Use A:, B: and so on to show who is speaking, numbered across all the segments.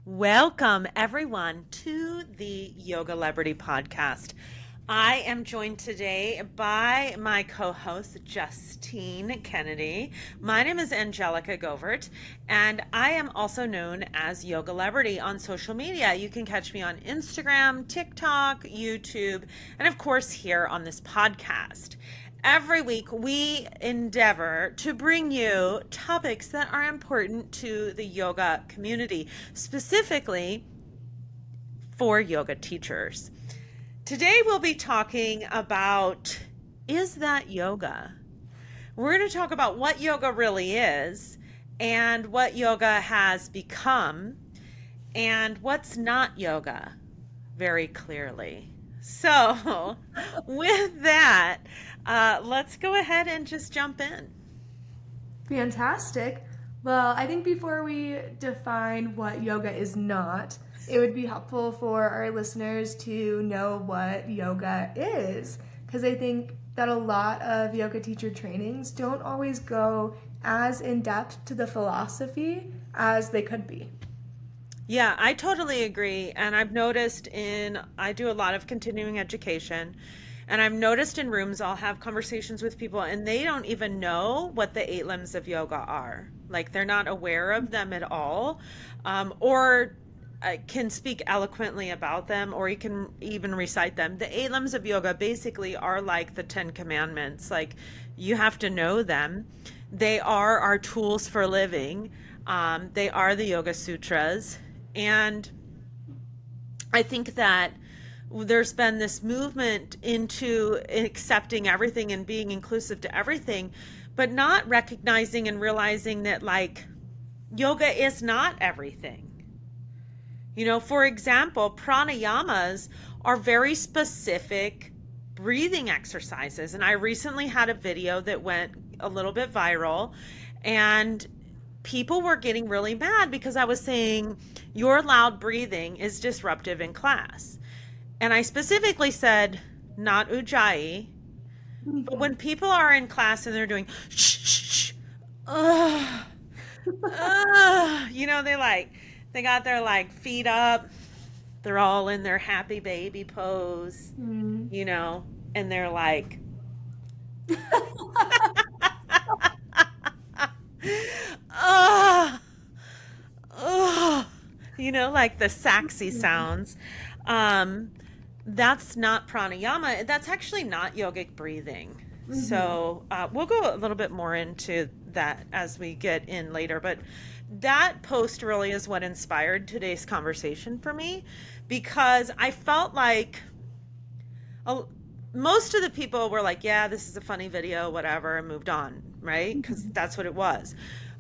A: Welcome, everyone, to the Yogalebrity podcast. I am joined today by my co host, Justine Kennedy. My name is Angelica Govaert, and I am also known as Yogalebrity on social media. You can catch me on Instagram, TikTok, YouTube, and of course, here on this podcast. Every week, we endeavor to bring you topics that are important to the yoga community, specifically for yoga teachers. Today, we'll be talking about, is that yoga? We're going to talk about what yoga really is and what yoga has become and what's not yoga very clearly. So, with that, let's go ahead and just jump in.
B: Fantastic. Well, I think before we define what yoga is not, it would be helpful for our listeners to know what yoga is. Because I think that a lot of yoga teacher trainings don't always go as in depth to the philosophy as they could be.
A: Yeah, I totally agree. And I do a lot of continuing education. And I've noticed in rooms, I'll have conversations with people and they don't even know what the eight limbs of yoga are. Like they're not aware of them at all. Or can speak eloquently about them, or you can even recite them. The eight limbs of yoga basically are like the 10 commandments. Like you have to know them. They are our tools for living. They are the Yoga Sutras. And I think that there's been this movement into accepting everything and being inclusive to everything, but not recognizing and realizing that, like, yoga is not everything. For example, pranayamas are very specific breathing exercises. And I recently had a video that went a little bit viral, and people were getting really mad because I was saying your loud breathing is disruptive in class. And I specifically said, not ujjayi, but when people are in class and they're doing shh, shh, shh, uh, they got their like feet up, they're all in their happy baby pose,
B: Mm.
A: and they're like, oh, oh, like the saxy sounds. Um, that's not pranayama. That's actually not yogic breathing.
B: Mhm.
A: So we'll go a little bit more into that as we get in later. But that post really is what inspired today's conversation for me, because I felt like a, most of the people were like, yeah, this is a funny video, whatever, and moved on, right? Because
B: Mhm.
A: that's what it was.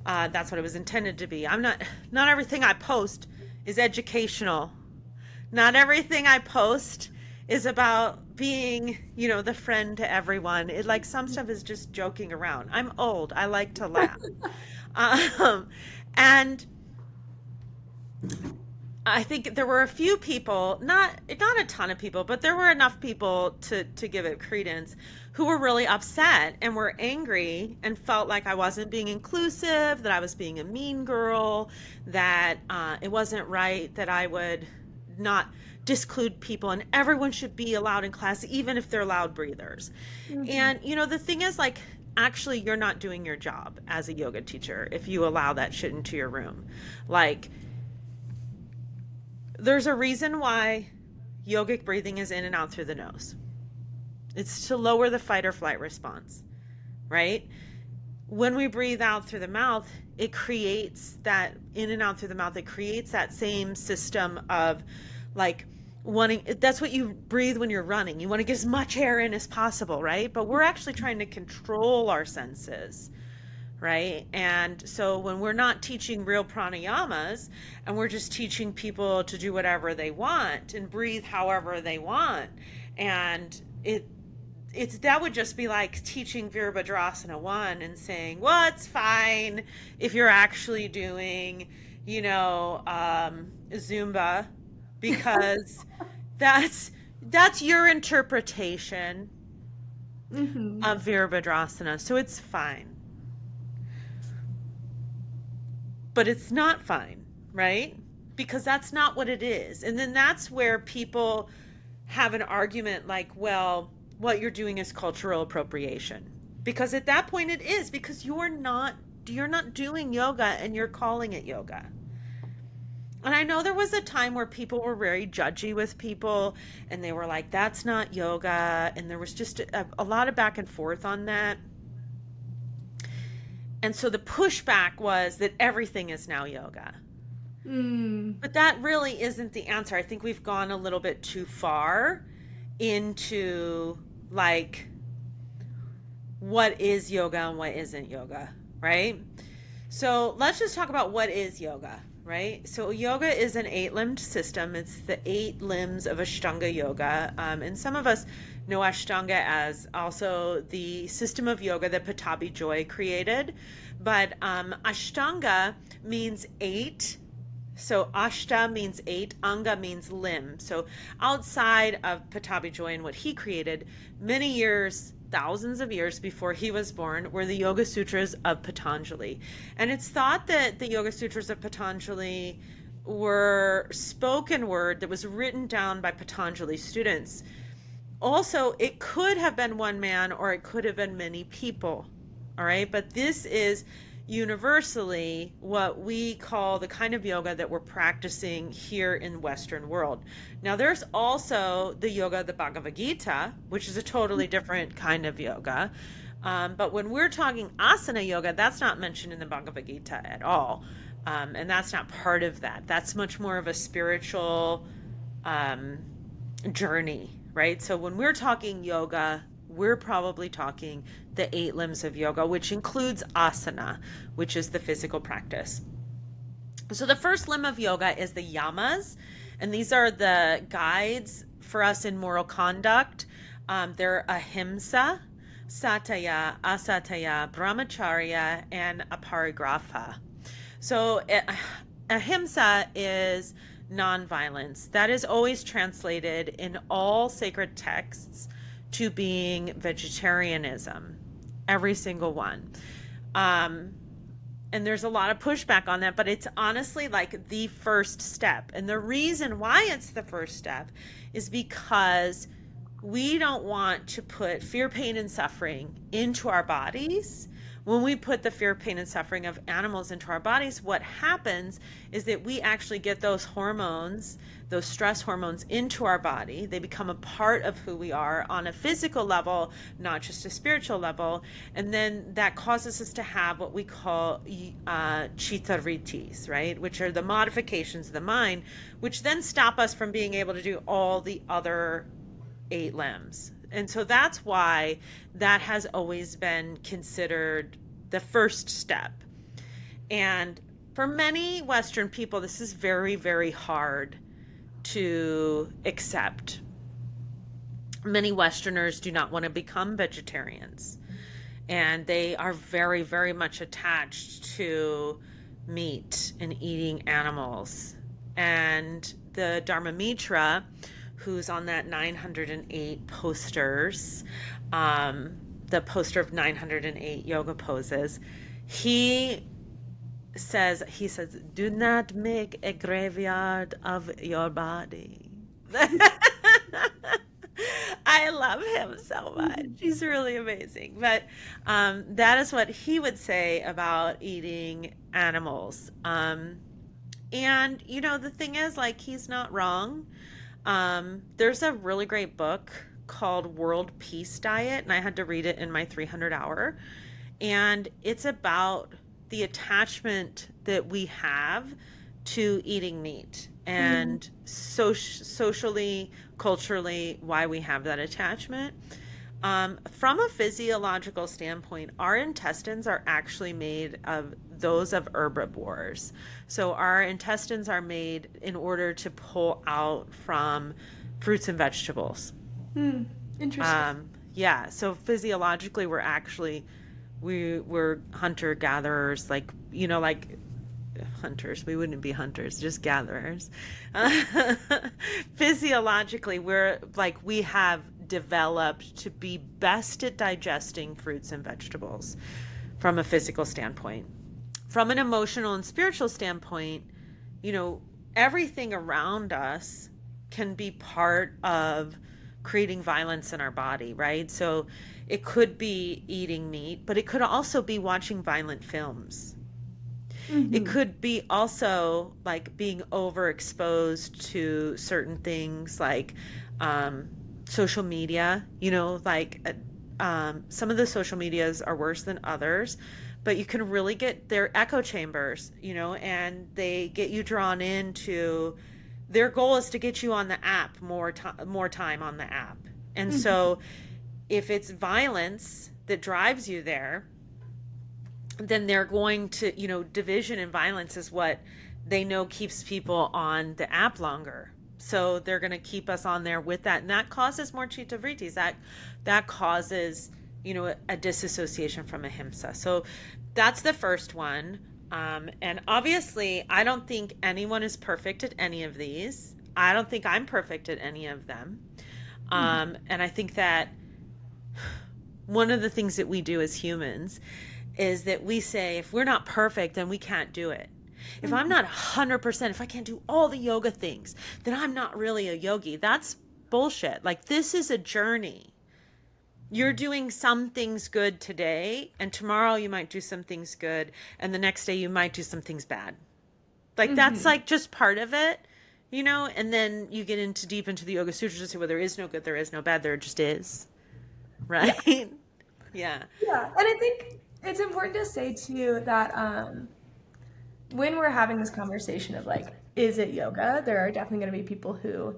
A: That's what it was intended to be. Not everything I post is educational. Not everything I post is about being, the friend to everyone. It like some stuff is just joking around. I'm old. I like to laugh. Um, and I think there were a few people, not a ton of people, but there were enough people to give it credence, who were really upset and were angry and felt like I wasn't being inclusive, that I was being a mean girl, that it wasn't right that I would not disclude people and everyone should be allowed in class, even if they're loud breathers.
B: Mhm.
A: And the thing is, like, actually, you're not doing your job as a yoga teacher if you allow that shit into your room. Like, there's a reason why yogic breathing is in and out through the nose. It's to lower the fight or flight response, right? When we breathe out through the mouth, it creates that in and out through the mouth. It creates that same system of like wanting, that's what you breathe when you're running. You want to get as much air in as possible, right? But we're actually trying to control our senses, right? And so when we're not teaching real pranayamas and we're just teaching people to do whatever they want and breathe however they want, and it's that would just be like teaching Virabhadrasana 1 and saying, well, it's fine if you're actually doing, Zumba, because that's your interpretation
B: Mhm.
A: of Virabhadrasana. So it's fine. But it's not fine, right? because that's not what it is. And then that's where people have an argument like, well, what you're doing is cultural appropriation. Because at that point it is, because you're not doing yoga and you're calling it yoga. And I know there was a time where people were very judgy with people and they were like, that's not yoga. And there was just a lot of back and forth on that. And so the pushback was that everything is now yoga.
B: Mm.
A: But that really isn't the answer. I think we've gone a little bit too far into like what is yoga and what isn't yoga, right? So let's just talk about what is yoga, right? So yoga is an 8-limbed system. It's the 8 limbs of Ashtanga yoga. And some of us know Ashtanga as also the system of yoga that Pattabhi Joy created. But Ashtanga means 8. So ashta means 8, anga means limb. So outside of Pattabhi Joy and what he created, many years, thousands of years before he was born, were the Yoga Sutras of Patanjali. And it's thought that the Yoga Sutras of Patanjali were spoken word that was written down by Patanjali students. Also, it could have been one man or it could have been many people. All right, but this is universally what we call the kind of yoga that we're practicing here in Western world. Now, there's also the yoga of the Bhagavad Gita, which is a totally different kind of yoga. But when we're talking asana yoga, that's not mentioned in the Bhagavad Gita at all. And that's not part of that. That's much more of a spiritual journey, right? So when we're talking yoga, we're probably talking the 8 limbs of yoga, which includes asana, which is the physical practice. So the first limb of yoga is the yamas, and these are the guides for us in moral conduct. They're ahimsa, satya, asatya, brahmacharya, and aparigraha. So ahimsa is nonviolence. That is always translated in all sacred texts to being vegetarianism, every single one. And there's a lot of pushback on that, but it's honestly like the first step. And the reason why it's the first step is because we don't want to put fear, pain, and suffering into our bodies. When we put the fear, pain, and suffering of animals into our bodies, what happens is that we actually get those hormones, those stress hormones into our body. They become a part of who we are on a physical level, not just a spiritual level. And then that causes us to have what we call chitta vrittis, right? Which are the modifications of the mind, which then stop us from being able to do all the other 8 limbs. And so that's why that has always been considered the first step. And for many Western people, this is very, very hard to accept. Many Westerners do not want to become vegetarians, and they are very, very much attached to meat and eating animals. And the Dharma Mitra, who's on that 908 posters, the poster of 908 yoga poses, he says, do not make a graveyard of your body. I love him so much. He's really amazing. But that is what he would say about eating animals. And, you know, the thing is, like, he's not wrong. There's a really great book called World Peace Diet, and I had to read it in my 300 hour. And it's about the attachment that we have to eating meat and socially, culturally, why we have that attachment. From a physiological standpoint, our intestines are actually made of those of herbivores. So our intestines are made in order to pull out from fruits and vegetables.
B: Interesting.
A: Yeah, so physiologically we're hunter gatherers, like, you know, like hunters. We wouldn't be hunters, just gatherers. Physiologically, we have developed to be best at digesting fruits and vegetables from a physical standpoint. From an emotional and spiritual standpoint, you know, everything around us can be part of creating violence in our body, right? So it could be eating meat, but it could also be watching violent films. It
B: Mm-hmm.
A: could be also like being overexposed to certain things like um, social media, some of the social medias are worse than others, but you can really get their echo chambers, and they get you drawn into their goal is to get you on the app more time on the app. And
B: Mm-hmm.
A: so if it's violence that drives you there, then they're going to, division and violence is what they know keeps people on the app longer. So they're going to keep us on there with that. And that causes more chitta vrittis. That causes, a disassociation from ahimsa. So that's the first one. And obviously, I don't think anyone is perfect at any of these. I don't think I'm perfect at any of them. And I think that one of the things that we do as humans is that we say if we're not perfect, then we can't do it. If I'm
B: Mm-hmm.
A: not 100%, if I can't do all the yoga things, then I'm not really a yogi. That's bullshit. Like, this is a journey. You're doing some things good today, and tomorrow you might do some things good, and the next day you might do some things bad. Like, that's
B: Mm-hmm.
A: like just part of it, and then you get into deep into the Yoga Sutras and say, well, there is no good, there is no bad, there just is.
B: Yeah.
A: Right? Yeah.
B: Yeah. And I think it's important to say too that when we're having this conversation of like, is it yoga? There are definitely going to be people who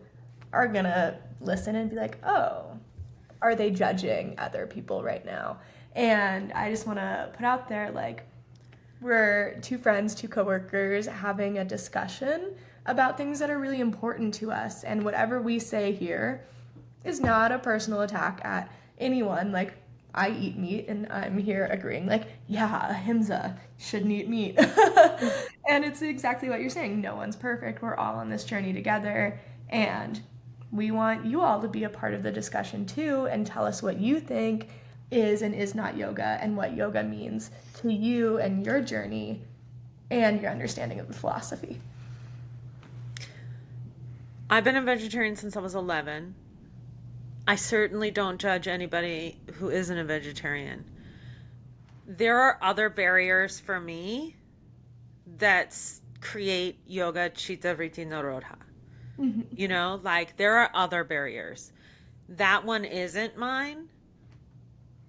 B: are going to listen and be like, oh, are they judging other people right now? And I just want to put out there like, we're two friends, two coworkers having a discussion about things that are really important to us. And whatever we say here is not a personal attack at anyone. Like, I eat meat and I'm here agreeing, like, yeah, ahimsa, shouldn't eat meat. And it's exactly what you're saying. No one's perfect. We're all on this journey together. And we want you all to be a part of the discussion too and tell us what you think is and is not yoga and what yoga means to you and your journey and your understanding of the philosophy.
A: I've been a vegetarian since I was 11. I certainly don't judge anybody who isn't a vegetarian. There are other barriers for me that create yoga chitta vritti nirodha.
B: Mm-hmm.
A: Like there are other barriers. That one isn't mine,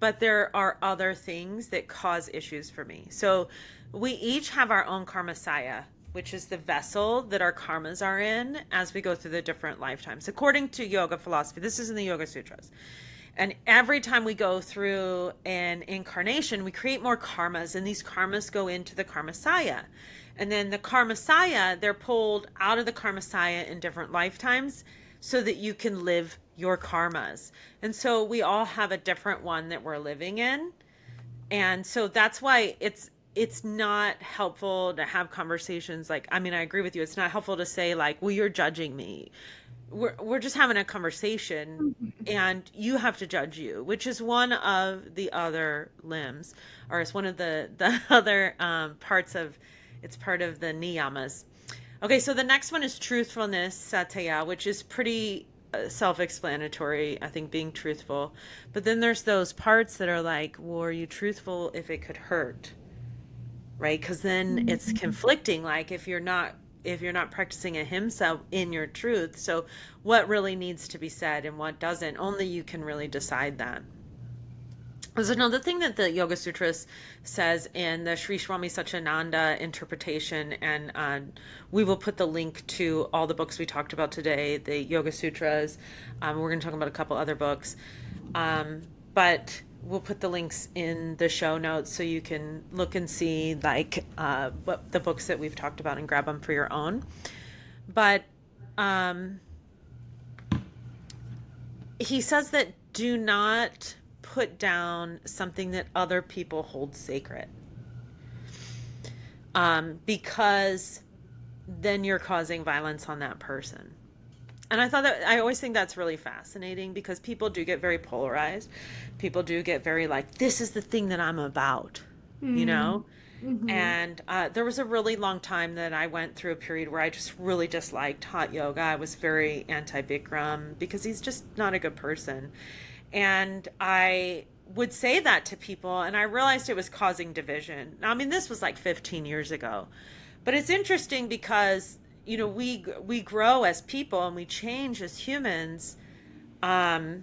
A: but there are other things that cause issues for me. So we each have our own karma saya, which is the vessel that our karmas are in as we go through the different lifetimes. According to yoga philosophy, this is in the Yoga Sutras. And every time we go through an incarnation, we create more karmas, and these karmas go into the karma saya. And then the karma saya, they're pulled out of the karma saya in different lifetimes so that you can live your karmas. And so we all have a different one that we're living in. And so that's why it's not helpful to have conversations like, I mean, I agree with you. It's not helpful to say like, well, you're judging me. We're just having a conversation and you have to judge you, which is one of the other limbs, or it's one of the other parts of, it's part of the niyamas. Okay, so the next one is truthfulness, satya, which is pretty self-explanatory, I think, being truthful. But then there's those parts that are like, well, are you truthful if it could hurt? Right? Because then it's conflicting. Like if you're not practicing ahimsa in your truth, so what really needs to be said and what doesn't, only you can really decide that. There's another thing that the Yoga Sutras says in the Sri Swami Satyananda interpretation, and we will put the link to all the books we talked about today, the Yoga Sutras. We're going to talk about a couple other books, but we'll put the links in the show notes so you can look and see like what the books that we've talked about and grab them for your own. But he says that do not put down something that other people hold sacred, because then you're causing violence on that person. And I always think that's really fascinating because people do get very polarized. People do get very like, this is the thing that I'm about, you
B: Mm.
A: know?
B: Mm-hmm.
A: And there was a really long time that I went through a period where I just really disliked hot yoga. I was very anti-Bikram because he's just not a good person. And I would say that to people, and I realized it was causing division. Now, I mean, this was like 15 years ago. But it's interesting because, we grow as people and we change as humans. Um,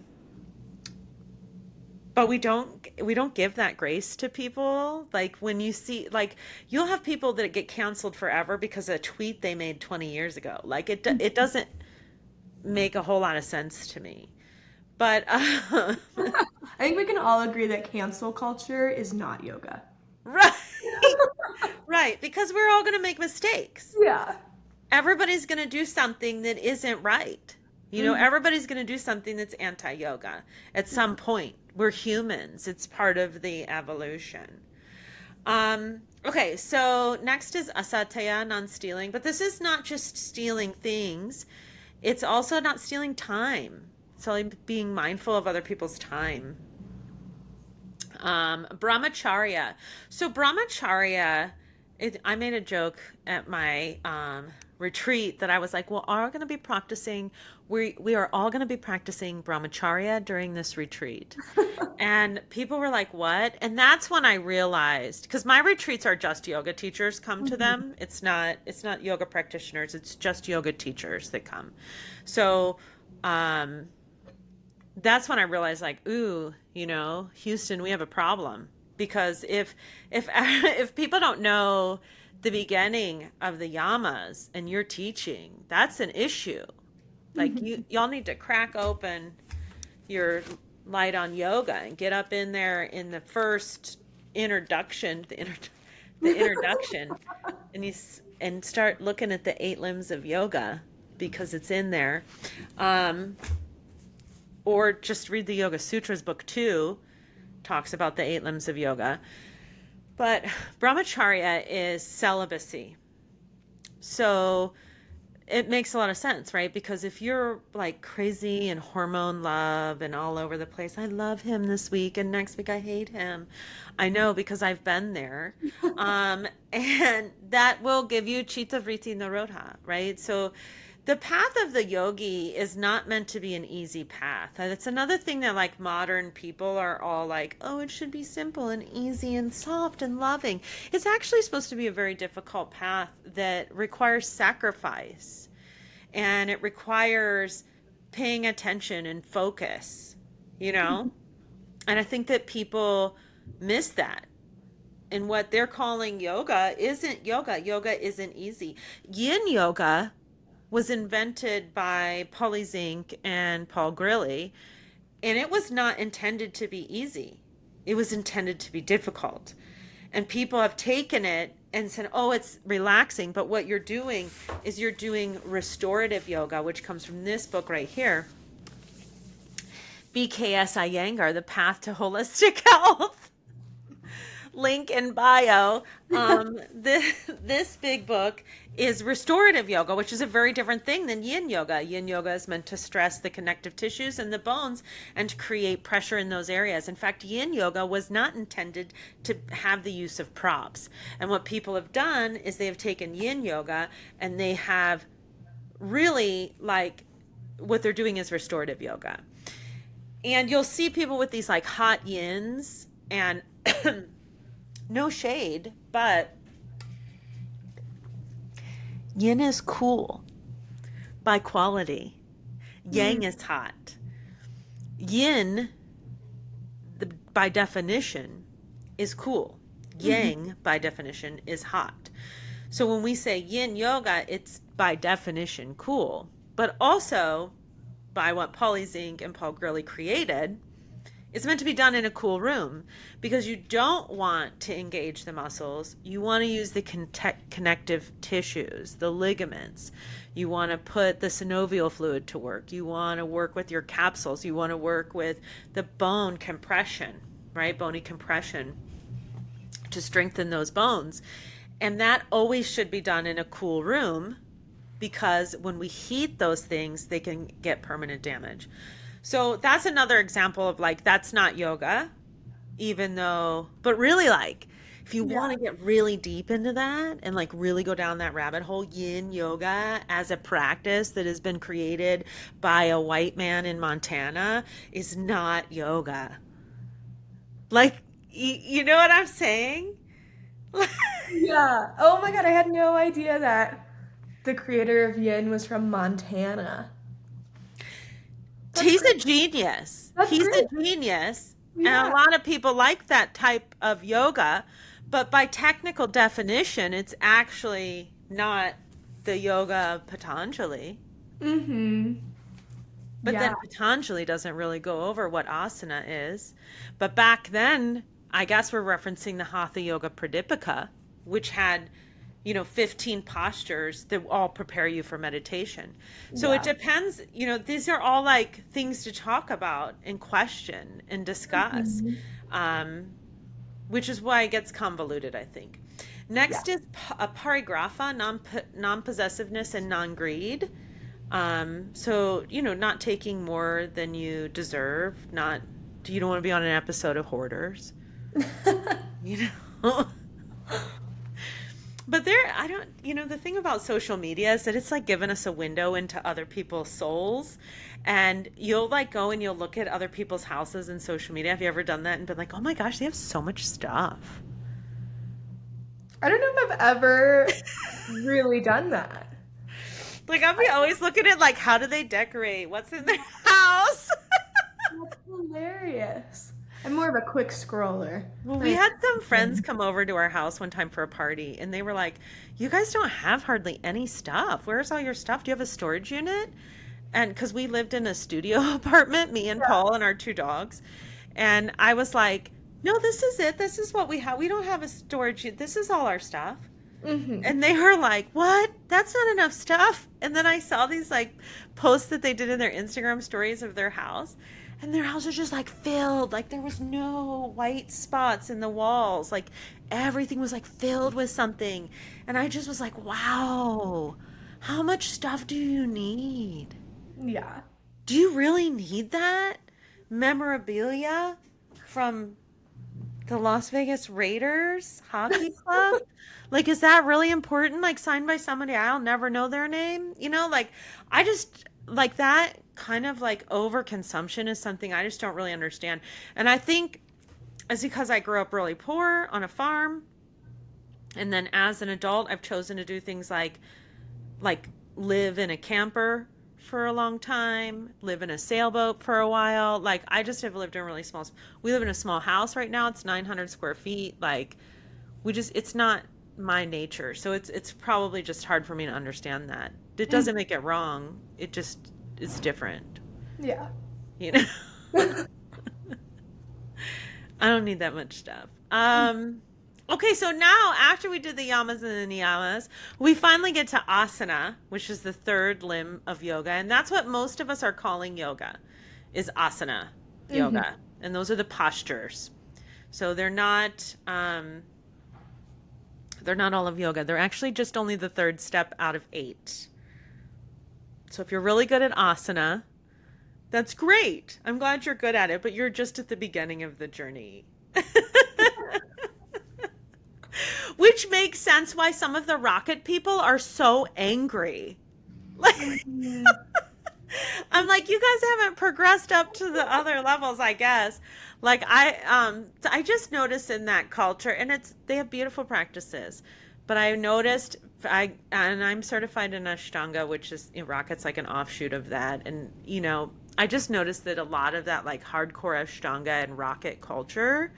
A: but we don't give that grace to people. Like when you see, like, you'll have people that get canceled forever because of a tweet they made 20 years ago. Like it doesn't make a whole lot of sense to me. But
B: I think we can all agree that cancel culture is not yoga.
A: right. Right, because we're all going to make mistakes.
B: Yeah.
A: Everybody's going to do something that isn't right.
B: Mhm.
A: Everybody's going to do something that's anti-yoga at some point. We're humans. It's part of the evolution. Okay, so next is asataya, non-stealing, but this is not just stealing things. It's also not stealing time. It's like being mindful of other people's time. Brahmacharya. So brahmacharya, I made a joke at my retreat that I was like, well, are going to be practicing. We are all going to be practicing brahmacharya during this retreat. And people were like, what? And that's when I realized, because my retreats are just yoga teachers come to
B: Mhm.
A: them. It's not yoga practitioners. It's just yoga teachers that come. So, um, that's when I realized, like, ooh, Houston, we have a problem. Because if if people don't know the beginning of the yamas and you're teaching, that's an issue. Like y'all need to crack open your light on yoga and get up in there in the first introduction, the introduction, and start looking at the 8 limbs of yoga because it's in there. Um, or just read the Yoga Sutras book 2, talks about the 8 limbs of yoga. But brahmacharya is celibacy. So it makes a lot of sense, right? Because if you're like crazy and hormone love and all over the place, I love him this week and next week I hate him. I know because I've been there. And that will give you chitta vritti nirodha, right? So the path of the yogi is not meant to be an easy path. That's another thing that like modern people are all like, oh, it should be simple and easy and soft and loving. It's actually supposed to be a very difficult path that requires sacrifice, and it requires paying attention and focus, you know? And I think that people miss that. And what they're calling yoga isn't yoga. Yoga isn't easy. Yin yoga was invented by Polly Zink and Paul Grilly, and it was not intended to be easy. It was intended to be difficult. And people have taken it and said, oh, it's relaxing. But what you're doing is you're doing restorative yoga, which comes from this book right here, BKS Iyengar, The Path to Holistic Health. Link in bio. This big book is restorative yoga, which is a very different thing than yin yoga. Yin yoga is meant to stress the connective tissues and the bones and to create pressure in those areas. In fact, yin yoga was not intended to have the use of props. And what people have done is they have taken yin yoga and they have really like what they're doing is restorative yoga. And you'll see people with these like hot yins and no shade, but yin is cool by quality. Yang
B: Mm.
A: is hot. Yin, by definition, is cool.
B: Mhm.
A: Yang, by definition, is hot. So when we say yin yoga, it's by definition cool. But also, by what Polly Zink and Paul Grilly created, it's meant to be done in a cool room because you don't want to engage the muscles. You want to use the connective tissues, the ligaments. You want to put the synovial fluid to work. You want to work with your capsules. You want to work with the bone compression, right? Bony compression to strengthen those bones. And that always should be done in a cool room because when we heat those things, they can get permanent damage. So that's another example of like, that's not yoga, even though, but really like If you
B: Yeah.
A: want to get really deep into that and like really go down that rabbit hole, yin yoga as a practice that has been created by a white man in Montana is not yoga. Like, you know what I'm saying?
B: Yeah. Oh my God, I had no idea that the creator of Yin was from Montana. That's
A: He's
B: great.
A: a genius.
B: That's
A: He's a
B: great.
A: genius. And a
B: Yeah.
A: lot of people like that type of yoga, but by technical definition, it's actually not the yoga of Patanjali.
B: Mm-hmm.
A: But
B: Yeah.
A: then Patanjali doesn't really go over what asana is. But back then, I guess we're referencing the Hatha Yoga Pradipika, which had, 15 postures that all prepare you for meditation. So it
B: Yeah.
A: depends, these are all like things to talk about and question and discuss,
B: Mhm.
A: um, which is why it gets convoluted, I think.
B: Yeah.
A: Next is a parigraha, non-possessiveness and non-greed. So, not taking more than you deserve, not, you don't want to be on an episode of Hoarders, you know? But I don't, the thing about social media is that it's like giving us a window into other people's souls. And you'll like go and you'll look at other people's houses in social media. Have you ever done that and been like, oh my gosh, they have so much stuff?
B: I don't know if I've ever really done that.
A: Like, I'll be always looking at like, how do they decorate? What's in their house?
B: That's hilarious. I'm more of a quick scroller.
A: Well, we
B: Like,
A: had some friends come over to our house one time for a party, and they were like, "You guys don't have hardly any stuff. Where's all your stuff? Do you have a storage unit?" And because we lived in a studio apartment, me and
B: yeah.
A: Paul and our two dogs, and I was like, "No, this is it. This is what we have. We don't have a storage unit. This is all our stuff."
B: Mm-hmm.
A: And they were like, "What? That's not enough stuff." And then I saw these like posts that they did in their Instagram stories of their house. And their house was just like filled, like there was no white spots in the walls. Like everything was like filled with something. And I just was like, "Wow. How much stuff do you need?
B: Yeah.
A: Do you really need that? Memorabilia from the Las Vegas Raiders hockey club? Like, is that really important? Like, signed by somebody I'll never know their name? Like, I just, like, that kind of like overconsumption is something I just don't really understand. And I think it's because I grew up really poor on a farm. And then as an adult, I've chosen to do things like live in a camper for a long time, live in a sailboat for a while. Like I just have lived in really small. We live in a small house right now. It's 900 square feet. Like it's not my nature. So it's probably just hard for me to understand that. It
B: Mm.
A: doesn't make it wrong. It just it's different.
B: Yeah.
A: You know. I don't need that much stuff. Okay, so now after we did the yamas and the niyamas, we finally get to asana, which is the third limb of yoga, and that's what most of us are calling yoga, is asana
B: Mm-hmm.
A: yoga, and those are the postures. So they're not all of yoga. They're actually just only the third step out of 8. So if you're really good at asana, that's great. I'm glad you're good at it, but you're just at the beginning of the journey. Which makes sense why some of the rocket people are so angry. Like
B: Mm-hmm.
A: I'm like, you guys haven't progressed up to the other levels, I guess. Like I just noticed in that culture, and they have beautiful practices. But I noticed I'm certified in Ashtanga, which is rocket's like an offshoot of that. And I just noticed that a lot of that like hardcore Ashtanga and rocket culture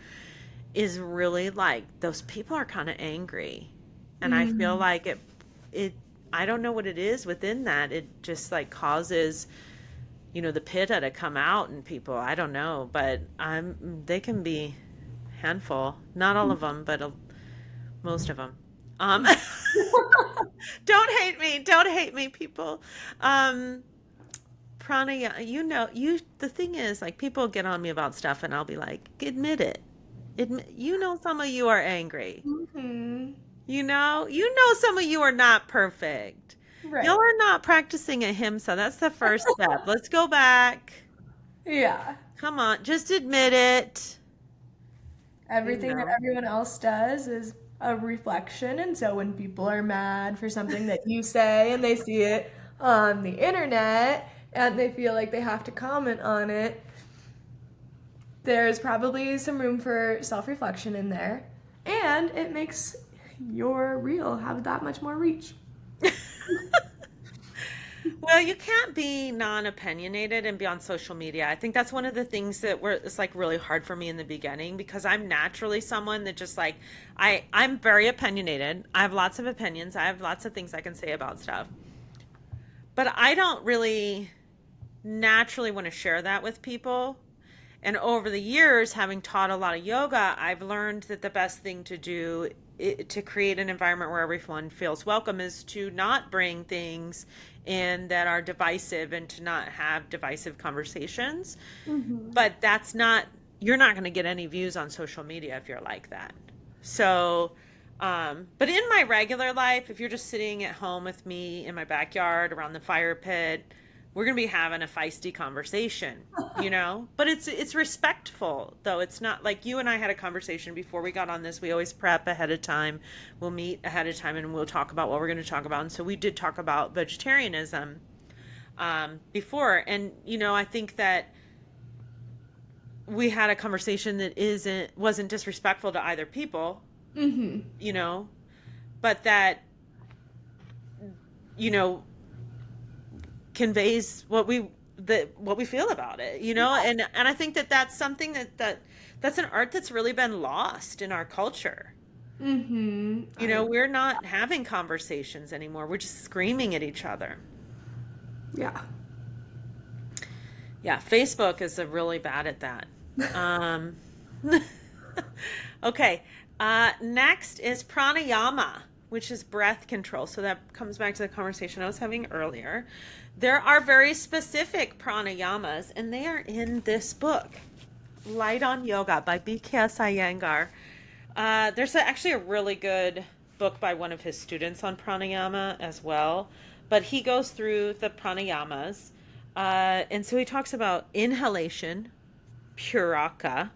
A: is really like those people are kind of angry. And I feel
B: Mm-hmm.
A: like it I don't know what it is within that. It just like causes the pitta to come out in people. I don't know, but they can be handful. Not all of them, but most of them. Um don't hate me people. Um Pranayama, the thing is like people get on me about stuff and I'll be like, admit it. Some of you are angry.
B: Mm-hmm.
A: Some of you are not perfect. Y'all
B: Right.
A: are not practicing ahimsa. That's the first step. Let's go back.
B: Yeah.
A: Come on, just admit it. You
B: Everything that
A: know?
B: everyone else does is a reflection. And so when people are mad for something that you say and they see it on the internet and they feel like they have to comment on it, there's probably some room for self reflection in there. And it makes your reel have that much more reach.
A: Well, you can't be non-opinionated and be on social media. I think that's one of the things that were it's like really hard for me in the beginning because I'm naturally someone that just like I'm very opinionated. I have lots of opinions. I have lots of things I can say about stuff. But I don't really naturally want to share that with people. And over the years, having taught a lot of yoga, I've learned that the best thing to do to create an environment where everyone feels welcome is to not bring things in that are divisive and to not have divisive conversations.
B: Mm-hmm.
A: But that's not, you're not going to get any views on social media if you're like that. So, but in my regular life, if you're just sitting at home with me in my backyard around the fire pit, we're gonna be having a feisty conversation, you know. But it's respectful, though. It's not like you and I had a conversation before we got on this. We always prep ahead of time. We'll meet ahead of time and we'll talk about what we're going to talk about. And so we did talk about vegetarianism before, and I think that we had a conversation that wasn't disrespectful to either people,
B: Mm-hmm.
A: you know, but that you know conveys what we feel about it, and I think that that's something that's an art that's really been lost in our culture.
B: Mm-hmm.
A: We're not having conversations anymore. We're just screaming at each other.
B: Yeah.
A: Yeah, Facebook is really bad at that. um okay, next is pranayama, which is breath control. So that comes back to the conversation I was having earlier. There are very specific pranayamas, and they are in this book, Light on Yoga by BKS Iyengar. There's actually a really good book by one of his students on pranayama as well, but he goes through the pranayamas. And so he talks about inhalation, puraka,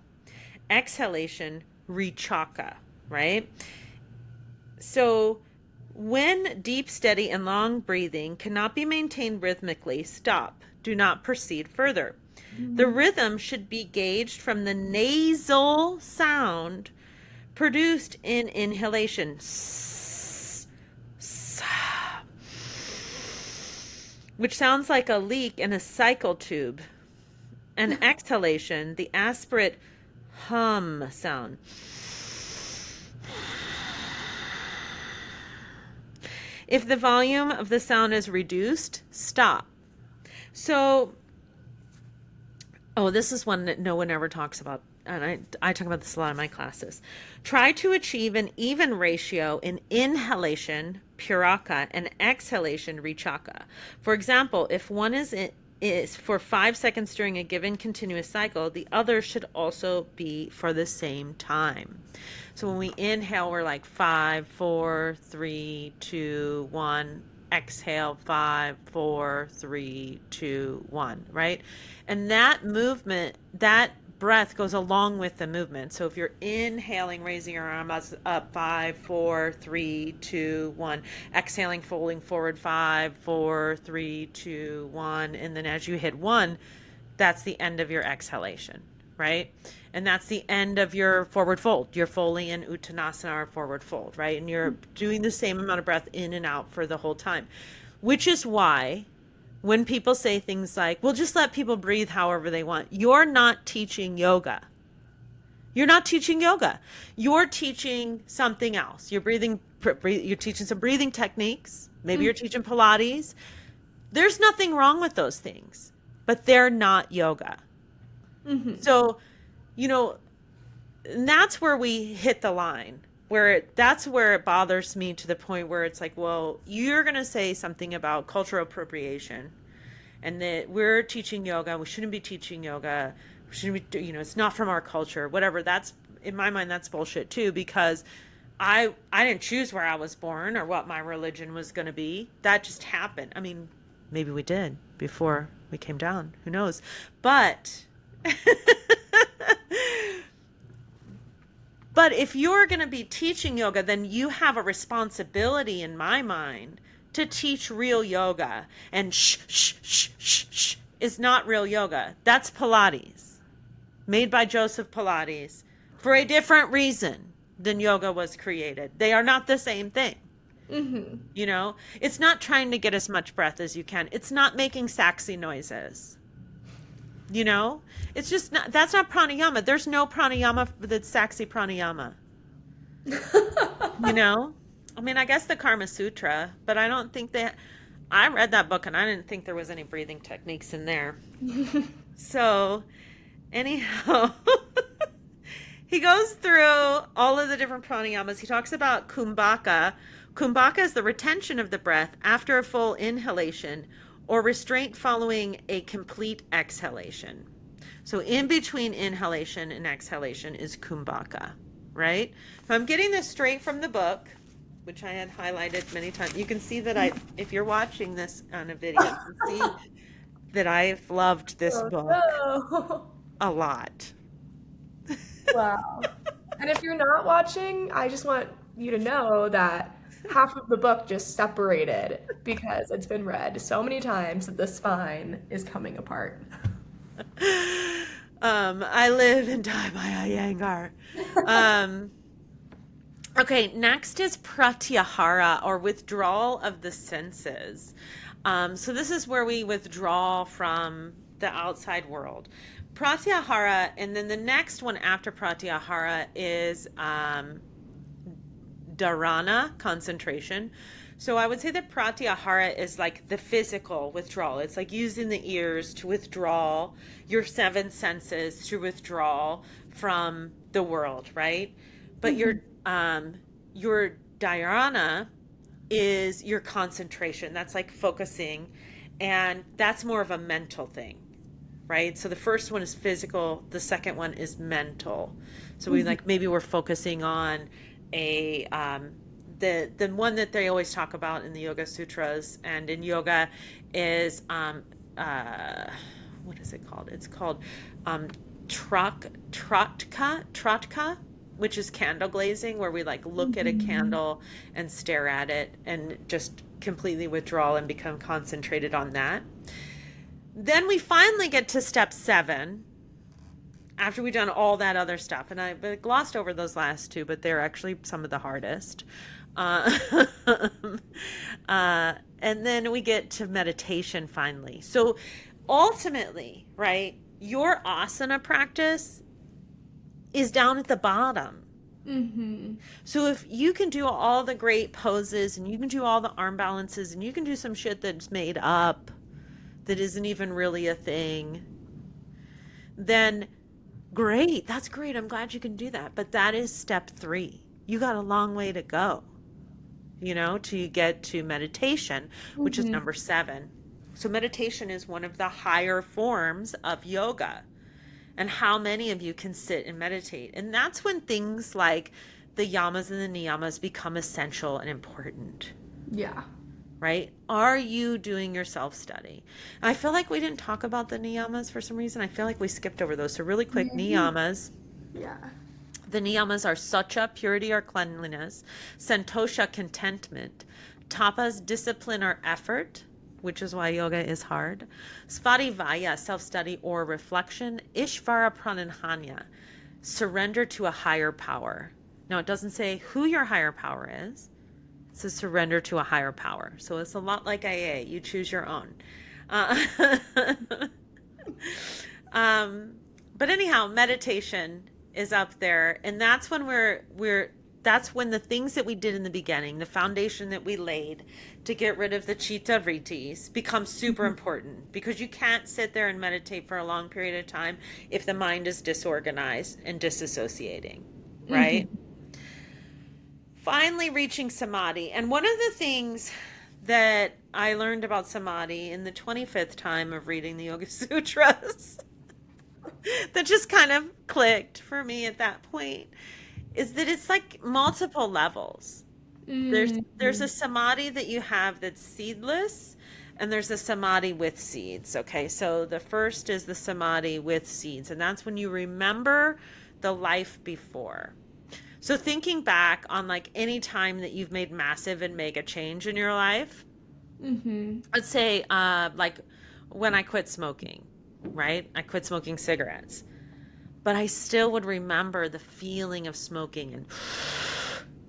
A: exhalation, richaka, right? So when deep, steady, and long breathing cannot be maintained rhythmically, stop. Do not proceed further. The rhythm should be gauged from the nasal sound produced in inhalation, which sounds like a leak in a cycle tube, and exhalation, the aspirate hum sound. If the volume of the sound is reduced, stop. So, this is one that no one ever talks about, and I talk about this a lot in my classes. Try to achieve an even ratio in inhalation, puraka, and exhalation, richaka. For example, if one is for 5 seconds during a given continuous cycle, the other should also be for the same time. So when we inhale, we're like 5, 4, 3, 2, 1. Exhale, 5, 4, 3, 2, 1, right? And that movement, that breath goes along with the movement. So if you're inhaling, raising your arms up, 5, 4, 3, 2, 1. Exhaling, folding forward, 5, 4, 3, 2, 1. And then as you hit 1, that's the end of your exhalation, right? And that's the end of your forward fold. Your Foley and Uttanasana are forward fold, right? And you're doing the same amount of breath in and out for the whole time, which is why when people say things like, well, just let people breathe however they want, you're not teaching yoga. You're not teaching yoga. You're teaching something else. You're teaching some breathing techniques. Maybe you're teaching Pilates. There's nothing wrong with those things, but they're not yoga.
B: Mm-hmm.
A: So, and that's where we hit the line, that's where it bothers me to the point where it's like, well, you're going to say something about cultural appropriation and that we're teaching yoga. We shouldn't be teaching yoga. We shouldn't be, it's not from our culture, whatever. That's, in my mind, that's bullshit too, because I didn't choose where I was born or what my religion was going to be. That just happened. I mean, maybe we did before we came down. Who knows? But But if you're going to be teaching yoga, then you have a responsibility in my mind to teach real yoga. And shh is not real yoga. That's Pilates, made by Joseph Pilates for a different reason than yoga was created. They are not the same thing.
B: Mm-hmm.
A: You know, it's not trying to get as much breath as you can. It's not making saxy noises. You know, it's just not, that's not pranayama. There's no pranayama that's saxy pranayama. You know, I mean, I guess the Karma Sutra, but I don't think that I read that book and I didn't think there was any breathing techniques in there. So, anyhow, he goes through all of the different pranayamas. He talks about kumbhaka. Kumbhaka is the retention of the breath after a full inhalation or restraint following a complete exhalation. So in between inhalation and exhalation is kumbhaka, right? So I'm getting this straight from the book, which I had highlighted many times. You can see that if you're watching this on a video, you can see that I've loved this
B: Oh,
A: book
B: no.
A: a lot.
B: Wow. And if you're not watching, I just want you to know that half of the book just separated because it's been read so many times that the spine is coming apart.
A: I live and die by Iyengar. Okay, next is pratyahara, or withdrawal of the senses. So this is where we withdraw from the outside world. Pratyahara, and then the next one after pratyahara is dharana, concentration. So I would say that pratyahara is like the physical withdrawal. It's like using the ears to withdraw your seven senses, to withdraw from the world, right? But your dharana is your concentration. That's like focusing, and that's more of a mental thing, right? So the first one is physical, the second one is mental. So we like maybe we're focusing on a the one that they always talk about in the Yoga Sutras and in yoga is what is it called? It's called trotka, which is candle glazing, where we like look at a candle and stare at it and just completely withdraw and become concentrated on that. Then we finally get to step 7 after we've done all that other stuff. And I glossed over those last two, but they're actually some of the hardest. And then we get to meditation finally. So ultimately, right, your asana practice is down at the bottom.
B: Mm-hmm.
A: So if you can do all the great poses and you can do all the arm balances and you can do some shit that's made up, that isn't even really a thing, then great. That's great. I'm glad you can do that. But that is step 3. You got a long way to go, you know, to get to meditation, which is number 7. So meditation is one of the higher forms of yoga. And how many of you can sit and meditate? And that's when things like the yamas and the niyamas become essential and important.
B: Yeah.
A: Right? Are you doing your self-study? I feel like we didn't talk about the niyamas for some reason. I feel like we skipped over those. So really quick, niyamas.
B: Yeah.
A: The niyamas are sacha, purity or cleanliness, santosha, contentment, tapas, discipline or effort, which is why yoga is hard, svadhyaya, self-study or reflection, ishvara prananhanya, surrender to a higher power. Now, it doesn't say who your higher power is. It says surrender to a higher power. So it's a lot like AA. You choose your own. But anyhow, meditation is up there, and that's when that's when the things that we did in the beginning, the foundation that we laid to get rid of the chitta vrittis, become super important, because you can't sit there and meditate for a long period of time if the mind is disorganized and disassociating, right? Finally reaching samadhi. And one of the things that I learned about samadhi in the 25th time of reading the Yoga Sutras that just kind of clicked for me at that point is that it's like multiple levels. There's a samadhi that you have that's seedless, and there's a samadhi with seeds. Okay, so the first is the samadhi with seeds, and that's when you remember the life before. So thinking back on like any time that you've made massive and mega change in your life,
B: Mm-hmm.
A: let's say like when I quit smoking, right? I quit smoking cigarettes, but I still would remember the feeling of smoking, and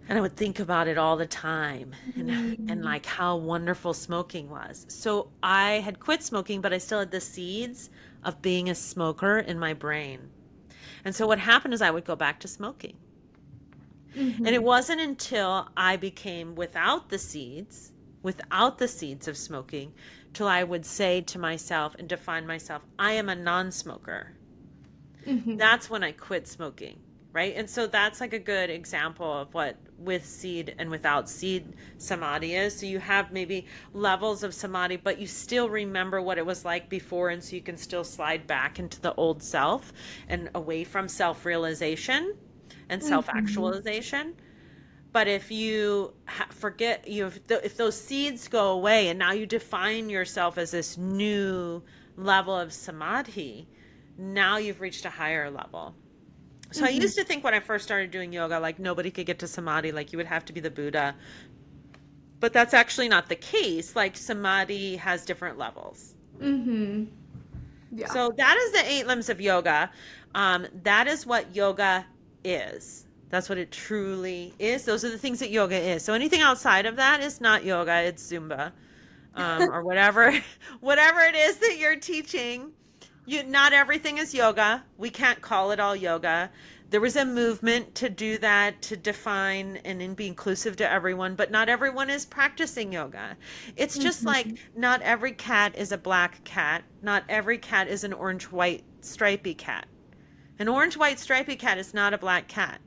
A: I would think about it all the time, and
B: Mm-hmm.
A: like how wonderful smoking was. So I had quit smoking, but I still had the seeds of being a smoker in my brain. And so what happened is I would go back to smoking. And it
B: Mm-hmm.
A: wasn't until I became without the seeds of smoking, till I would say to myself and define myself, I am a non-smoker.
B: Mm-hmm.
A: That's when I quit smoking, right? And so that's like a good example of what with seed and without seed samadhi is. So you have maybe levels of samadhi, but you still remember what it was like before, and so you can still slide back into the old self and away from self-realization and
B: Mm-hmm.
A: self-actualization. But if you forget, if those seeds go away and now you define yourself as this new level of samadhi, now you've reached a higher level. So I
B: Mm-hmm.
A: used to think when I first started doing yoga, like nobody could get to samadhi, like you would have to be the Buddha. But that's actually not the case. Like samadhi has different levels.
B: Mm-hmm. Yeah.
A: So that is the eight limbs of yoga. That is what yoga is. That's what it truly is. Those are the things that yoga is. So anything outside of that is not yoga. It's Zumba, or whatever, whatever it is that you're teaching. Not everything is yoga. We can't call it all yoga. There was a movement to do that, to define and be inclusive to everyone, but not everyone is practicing yoga. It's just like
B: Mm-hmm.
A: not every cat is a black cat. Not every cat is an orange, white, stripy cat. An orange, white, stripy cat is not a black cat.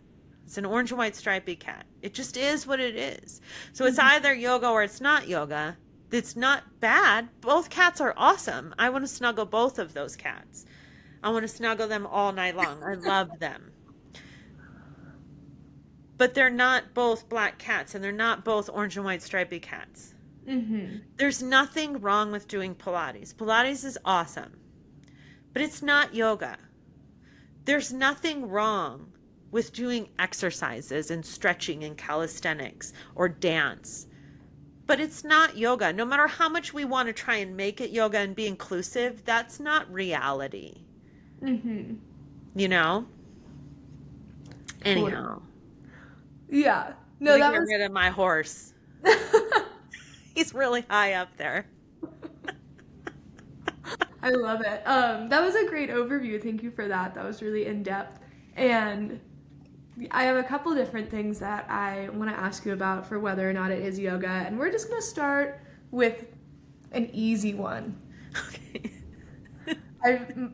A: It's an orange and white stripy cat. It just is what it is. So it's either yoga or it's not yoga. It's not bad. Both cats are awesome. I want to snuggle both of those cats. I want to snuggle them all night long. I love them. But they're not both black cats and they're not both orange and white stripy cats.
B: Mm-hmm.
A: There's nothing wrong with doing Pilates. Pilates is awesome, but it's not yoga. There's nothing wrong with doing exercises and stretching and calisthenics or dance, but it's not yoga. No matter how much we want to try and make it yoga and be inclusive, that's not reality,
B: Mm-hmm.
A: you know?
B: Totally.
A: Anyhow,
B: Yeah.
A: let
B: No,
A: me
B: that
A: get
B: was
A: rid of my horse. He's really high up there.
B: I love it. That was a great overview. Thank you for that. That was really in depth. And I have a couple different things that I want to ask you about for whether or not it is yoga. And we're just going to start with an easy one.
A: Okay.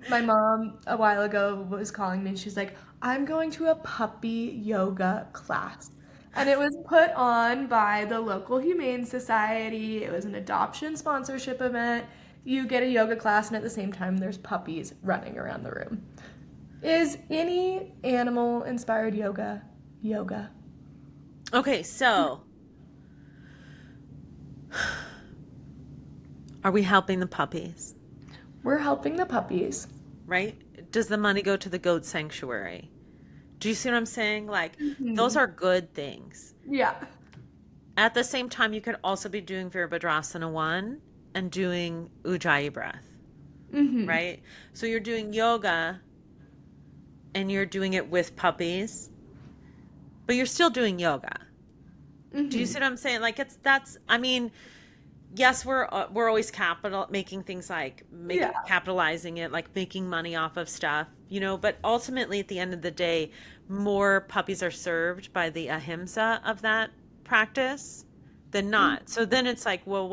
B: My mom a while ago was calling me and she's like, I'm going to a puppy yoga class. And it was put on by the local humane society. It was an adoption sponsorship event. You get a yoga class, and at the same time, there's puppies running around the room. Is any animal inspired yoga yoga?
A: Okay, so are we helping the puppies?
B: We're helping the puppies.
A: Right? Does the money go to the goat sanctuary? Do you see what I'm saying? Like, those
B: Hmm.
A: are good things.
B: Yeah.
A: At the same time, you could also be doing Virabhadrasana 1 and doing Ujjayi breath,
B: Hmm.
A: right? So you're doing yoga and you're doing it with puppies, but you're still doing yoga. Do you
B: Hmm.
A: see what I'm saying? Like, I mean, yes, we're always making things like
B: Yeah.
A: capitalizing it, like making money off of stuff, but ultimately at the end of the day, more puppies are served by the ahimsa of that practice than not. So then it's like, well,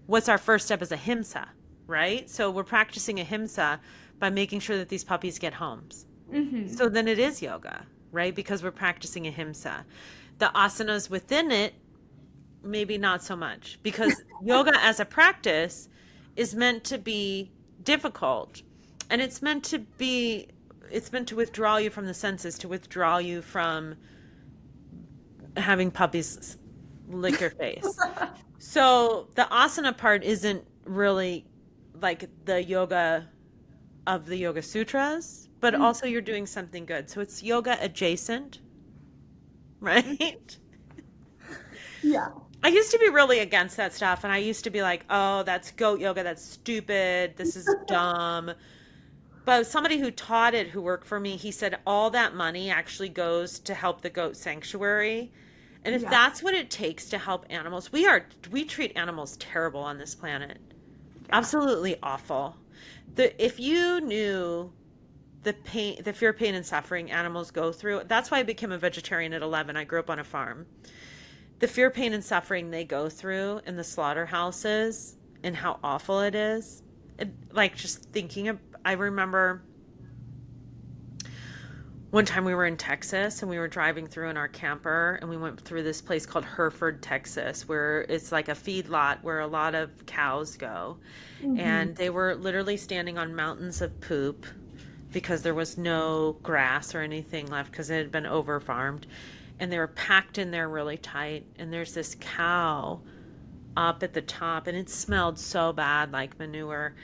A: what's our first step as ahimsa, right? So we're practicing ahimsa by making sure that these puppies get homes.
B: Hmm.
A: So then it is yoga, right? Because we're practicing ahimsa. The asanas within it, maybe not so much, because yoga as a practice is meant to be difficult, and it's meant to withdraw you from the senses, to withdraw you from having puppies lick your face. So the asana part isn't really like the yoga of the Yoga Sutras, but also you're doing something good. So it's yoga adjacent, right?
B: Yeah.
A: I used to be really against that stuff, and I used to be like, oh, that's goat yoga, that's stupid, this is dumb. But somebody who taught it, who worked for me, he said all that money actually goes to help the goat sanctuary. And if
B: Yeah.
A: that's what it takes to help animals, we treat animals terrible on this planet.
B: Yeah.
A: Absolutely awful. If you knew the pain, the fear, pain, and suffering animals go through, that's why I became a vegetarian at 11. I grew up on a farm. The fear, pain, and suffering they go through in the slaughterhouses and how awful it is. Like just thinking of, I remember one time we were in Texas and we were driving through in our camper and we went through this place called Hereford, Texas, where it's like a feedlot where a lot of cows go.
B: Mm-hmm.
A: And they were literally standing on mountains of poop because there was no grass or anything left because it had been over farmed. And they were packed in there really tight. And there's this cow up at the top and it smelled so bad like manure,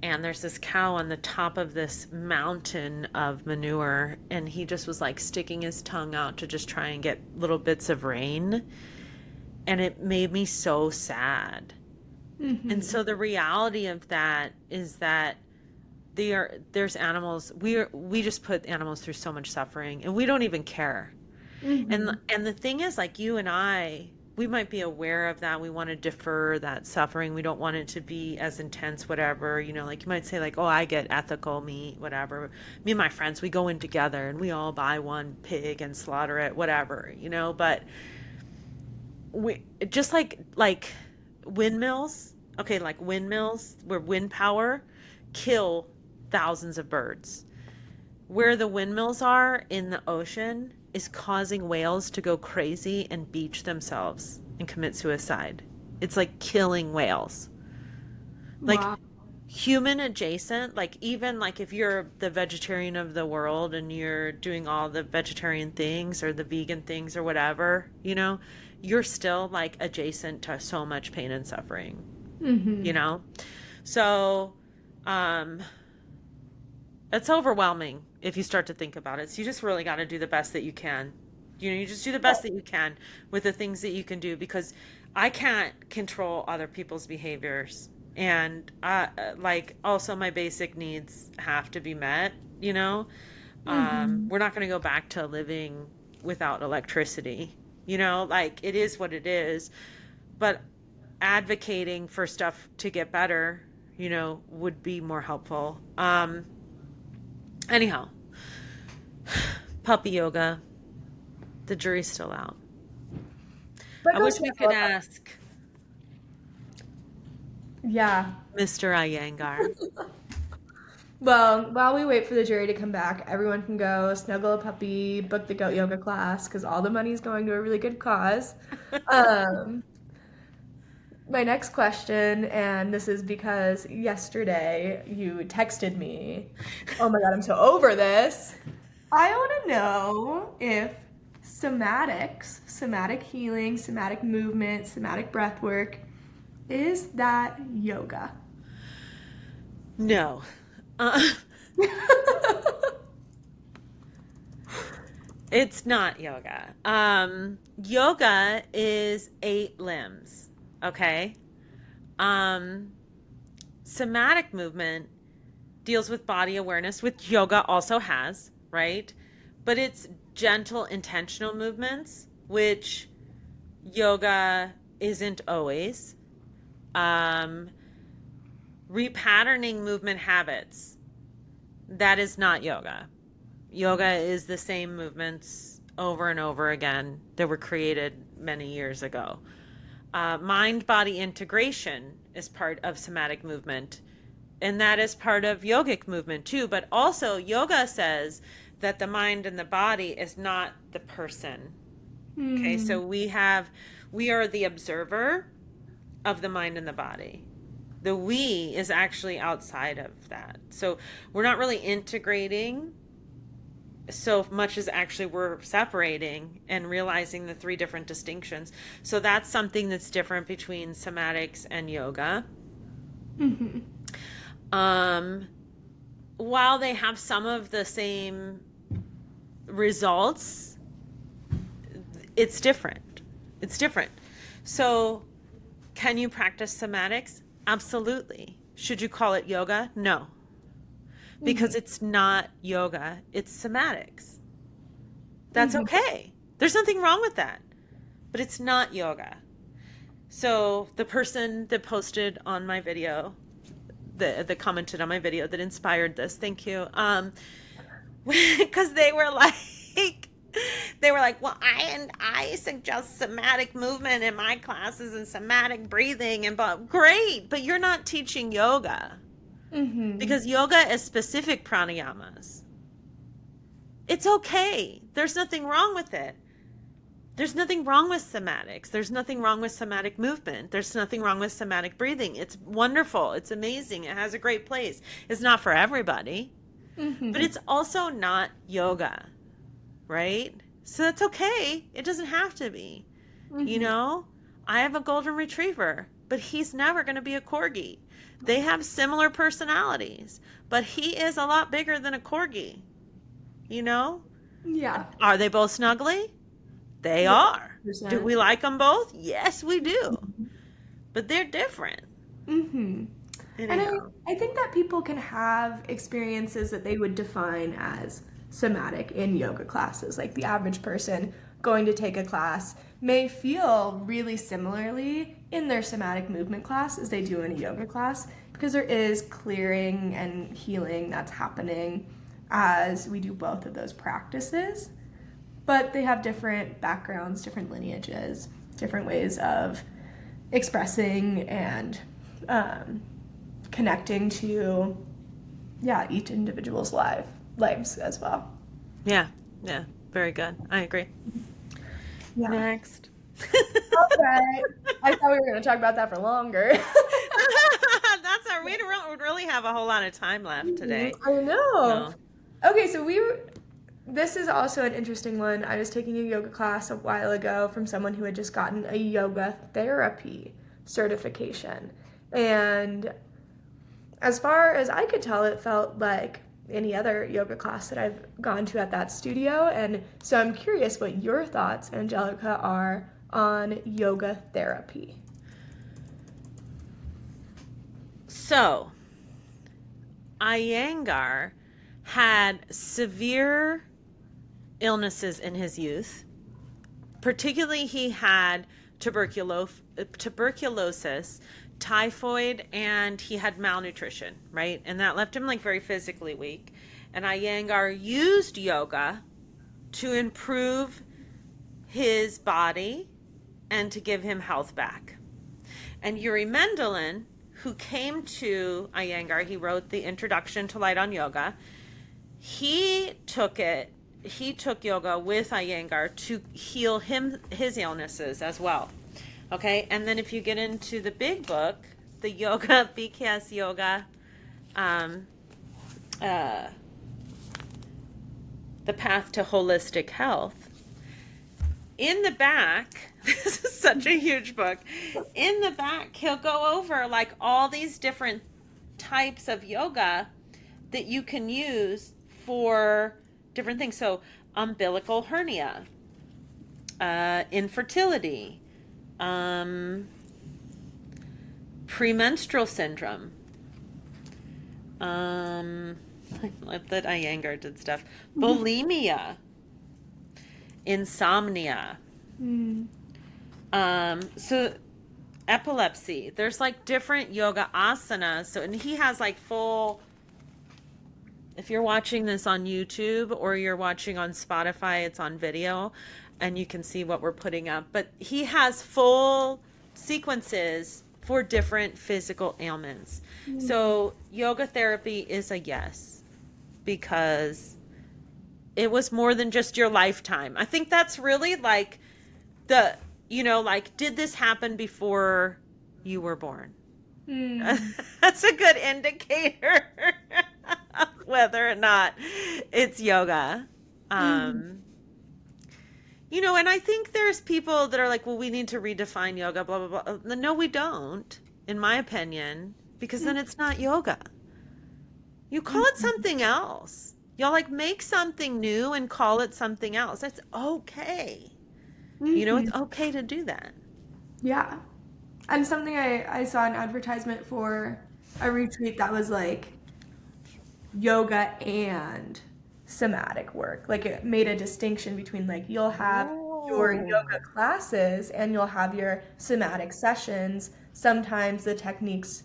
A: and there's this cow on the top of this mountain of manure, and he just was like sticking his tongue out to just try and get little bits of rain, and it made me so sad. And
B: Mm-hmm.
A: so the reality of that is that there's animals, we just put animals through so much suffering and we don't even care.
B: Mm-hmm.
A: And the thing is, like you and I, we might be aware of that. We want to defer that suffering. We don't want it to be as intense, whatever. You know, like you might say, like, oh, I get ethical meat, whatever. Me and my friends, we go in together and we all buy one pig and slaughter it, whatever, you know. But we just like windmills, okay, like windmills where wind power kill thousands of birds. Where the windmills are in the ocean is causing whales to go crazy and beach themselves and commit suicide. It's like killing whales. Like
B: Wow.
A: human adjacent, like even like if you're the vegetarian of the world and you're doing all the vegetarian things or the vegan things or whatever, you know, you're still like adjacent to so much pain and suffering, you
B: Mm-hmm.
A: know? So, um, it's overwhelming if you start to think about it. So you just really got to do the best that you can. You know, you just do the best that you can with the things that you can do, because I can't control other people's behaviors. And like also my basic needs have to be met, you know.
B: Mm-hmm.
A: We're not going to go back to living without electricity. You know, like it is what it is. But advocating for stuff to get better, you know, would be more helpful. Anyhow, puppy yoga. The jury's still out.
B: But
A: I
B: go
A: wish we could
B: snuggle up.
A: ask
B: Yeah.
A: Mr. Iyengar.
B: Well, while we wait for the jury to come back, everyone can go snuggle a puppy, book the goat yoga class, because all the money's going to a really good cause. Um, my next question, and this is because yesterday you texted me, oh my God, I'm so over this. I want to know if somatics, somatic healing, somatic movement, somatic breath work, is that yoga?
A: No. Uh, it's not yoga. Yoga is 8 limbs. Okay. Um, Somatic movement deals with body awareness, which yoga also has, right? But it's gentle, intentional movements, which yoga isn't always. Um, Repatterning movement habits, that is not yoga. Yoga is the same movements over and over again that were created many years ago. Mind body integration is part of somatic movement, and that is part of yogic movement too. But also, yoga says that the mind and the body is not the person. Okay,
B: Hmm.
A: so we are the observer of the mind and the body. The we is actually outside of that. So we're not really integrating so much as actually we're separating and realizing the three different distinctions. So that's something that's different between somatics and yoga.
B: Mm-hmm.
A: Um, while they have some of the same results, It's different. It's different. So, can you practice somatics? Absolutely. Should you call it yoga? No, because
B: Mm-hmm.
A: it's not yoga, it's somatics. That's
B: Mm-hmm.
A: okay. There's nothing wrong with that, but it's not yoga. So, the person that posted on my video, that commented on my video that inspired this, thank you. Because they were like, well, I suggest somatic movement in my classes and somatic breathing and but great, but you're not teaching yoga
B: Mm-hmm.
A: because yoga is specific pranayamas. It's okay. There's nothing wrong with it. There's nothing wrong with somatics. There's nothing wrong with somatic movement. There's nothing wrong with somatic breathing. It's wonderful. It's amazing. It has a great place. It's not for everybody, but
B: Mm-hmm.
A: it's also not yoga, right? So that's okay. It doesn't have to be. You
B: Mm-hmm.
A: know, I have a golden retriever, but he's never going to be a corgi. They have similar personalities, but he is a lot bigger than a corgi. You know,
B: Yeah.
A: are they both snuggly? They
B: Yeah.
A: are. Do
B: 100%.
A: we like them both? Yes, we do. But they're different.
B: Mm-hmm. And
A: Anyhow.
B: I think that people can have experiences that they would define as somatic in yoga classes. Like the average person going to take a class may feel really similarly in their somatic movement class as they do in a yoga class because there is clearing and healing that's happening as we do both of those practices. But they have different backgrounds, different lineages, different ways of expressing and um, connecting to, yeah, each individual's lives as well.
A: Yeah. Yeah. Very good. I agree.
B: Yeah.
A: Next.
B: All right. I thought we were going to talk about that for longer.
A: We don't really have a whole lot of time left today.
B: I know.
A: So,
B: Okay, so this is also an interesting one. I was taking a yoga class a while ago from someone who had just gotten a yoga therapy certification. And as far as I could tell, it felt like any other yoga class that I've gone to at that studio. And so I'm curious what your thoughts, Angelica, are on yoga therapy.
A: so Iyengar had severe illnesses in his youth. Particularly, he had tuberculosis, typhoid, and he had malnutrition, right? And that left him like very physically weak. And Iyengar used yoga to improve his body and to give him health back. And Yuri Mendelin, who came to Iyengar, he wrote the Introduction to Light on Yoga. He took yoga with Iyengar to heal his illnesses as well. Okay, and then if you get into the big book, the Yoga BKS Yoga, um, uh, the Path to Holistic Health. In the back, this is such a huge book. In the back, he'll go over like all these different types of yoga that you can use for different things. So, umbilical hernia, infertility, premenstrual syndrome. I love that Iyengar did stuff. Bulimia, insomnia.
B: Mm.
A: So epilepsy. There's like different yoga asanas. So, and he has like full. If you're watching this on YouTube or you're watching on Spotify, it's on video and you can see what we're putting up. But he has full sequences for different physical ailments. So yoga therapy is a yes because it was more than just your lifetime. I think that's really like like, did this happen before you were born?
B: Mm.
A: That's a good indicator of whether or not it's yoga.
B: Mm.
A: And I think there's people that are like, well, we need to redefine yoga, blah, blah, blah. No, we don't, in my opinion, because then it's not yoga. You call it something else. You'll like make something new and call it something else. That's okay.
B: Hmm.
A: It's okay to do that.
B: Yeah. And something I saw an advertisement for a retreat that was like yoga and somatic work. Like it made a distinction between like you'll have your yoga
A: Oh.
B: classes and you'll have your somatic sessions. Sometimes the techniques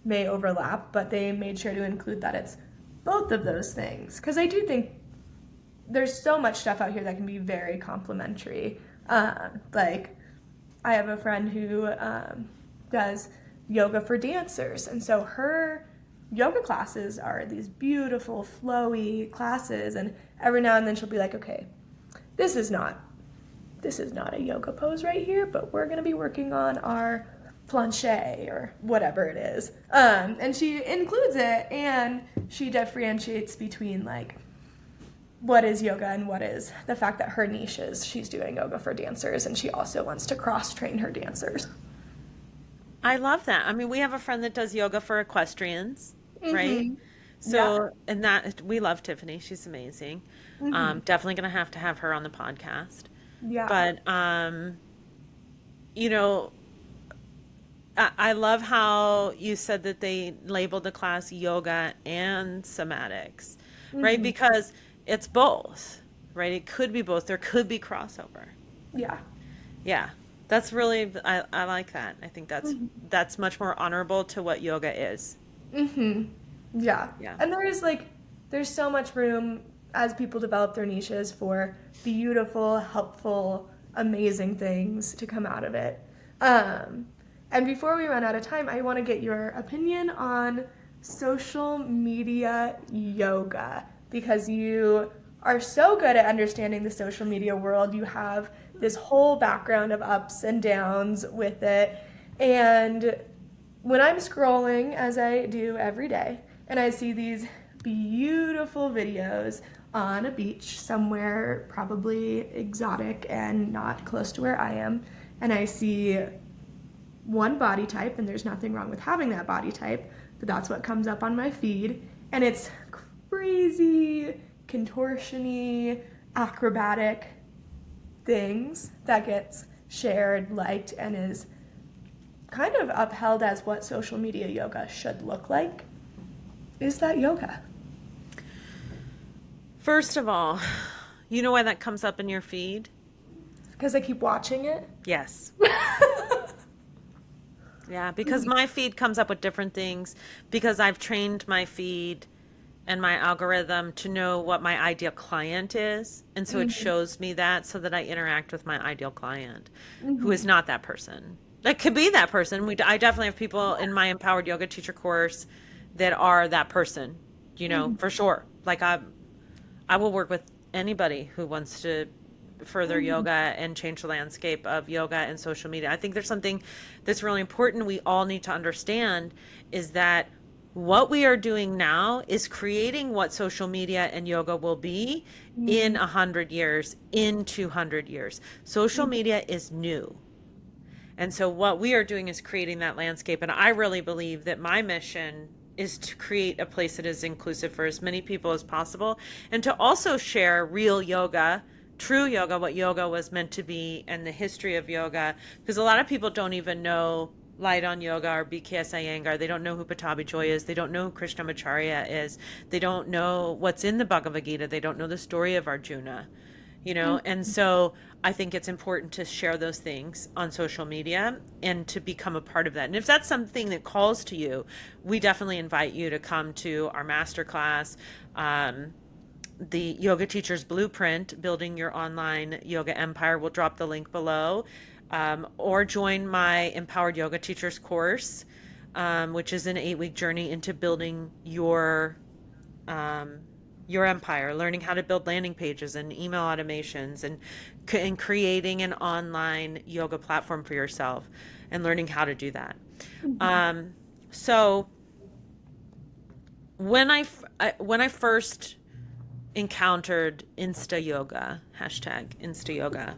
B: may overlap, but they made sure to include that it's both of those things. Because I do think there's so much stuff out here that can be very complementary. Like I have a friend who does yoga for dancers, and so her yoga classes are these beautiful, flowy classes. And every now and then she'll be like, "Okay, this is not this is not a yoga pose right here, but we're gonna be working on our planche or whatever it is." And she includes it, and she differentiates between like what is yoga and what is the fact that her niche is she's doing yoga for dancers and she also wants to cross train her dancers.
A: I love that. I mean, we have a friend that does yoga for equestrians, right?
B: Mm-hmm. Yeah.
A: So, and that we love Tiffany. She's amazing.
B: Mm-hmm.
A: Definitely going to have her on the podcast.
B: Yeah.
A: But, you know, I love how you said that they labeled the class yoga and somatics, right?
B: Mm-hmm.
A: Because it's both, right? It could be both. There could be crossover.
B: Yeah.
A: Yeah. That's really, I like that. I think that's much more honorable to what yoga is.
B: Mm-hmm. Yeah.
A: Yeah.
B: And there's so much room as people develop their niches for beautiful, helpful, amazing things to come out of it. Um, and before we run out of time, I want to get your opinion on social media yoga because you are so good at understanding the social media world. You have this whole background of ups and downs with it. And when I'm scrolling, as I do every day, and I see these beautiful videos on a beach somewhere, probably exotic and not close to where I am, and I see one body type, and there's nothing wrong with having that body type, but that's what comes up on my feed, and it's crazy, contortiony, acrobatic things that gets shared, liked, and is kind of upheld as what social media yoga should look like. Is that yoga?
A: First of all, you know why that comes up in your feed?
B: Because I keep watching it.
A: Yes. Yeah, because my feed comes up with different things because I've trained my feed and my algorithm to know what my ideal client is. And so it
B: Mm-hmm.
A: shows me that so that I interact with my ideal client who
B: Mm-hmm.
A: is not that person. That could be that person. I definitely have people in my empowered yoga teacher course that are that person,
B: Mm-hmm.
A: for sure. Like I will work with anybody who wants to further
B: Mm-hmm.
A: yoga and change the landscape of yoga and social media. I think there's something that's really important we all need to understand is that what we are doing now is creating what social media and yoga will be in 100 years, in 200 years. Social media is new. And so what we are doing is creating that landscape. And I really believe that my mission is to create a place that is inclusive for as many people as possible and to also share real yoga, true yoga, what yoga was meant to be and the history of yoga. Because a lot of people don't even know Light on Yoga or BKS Iyengar. They don't know who Patabi Joy is. They don't know who Krishnamacharya is. They don't know what's in the Bhagavad Gita. They don't know the story of Arjuna, and so I think it's important to share those things on social media and to become a part of that. And if that's something that calls to you, we definitely invite you to come to our masterclass, the Yoga Teacher's Blueprint, Building Your Online Yoga Empire. We'll drop the link below. Or join my Empowered Yoga Teachers course, which is an 8-week journey into building um, your empire, learning how to build landing pages and email automations and creating an online yoga platform for yourself and learning how to do that. So when I first encountered Insta Yoga, hashtag Insta Yoga,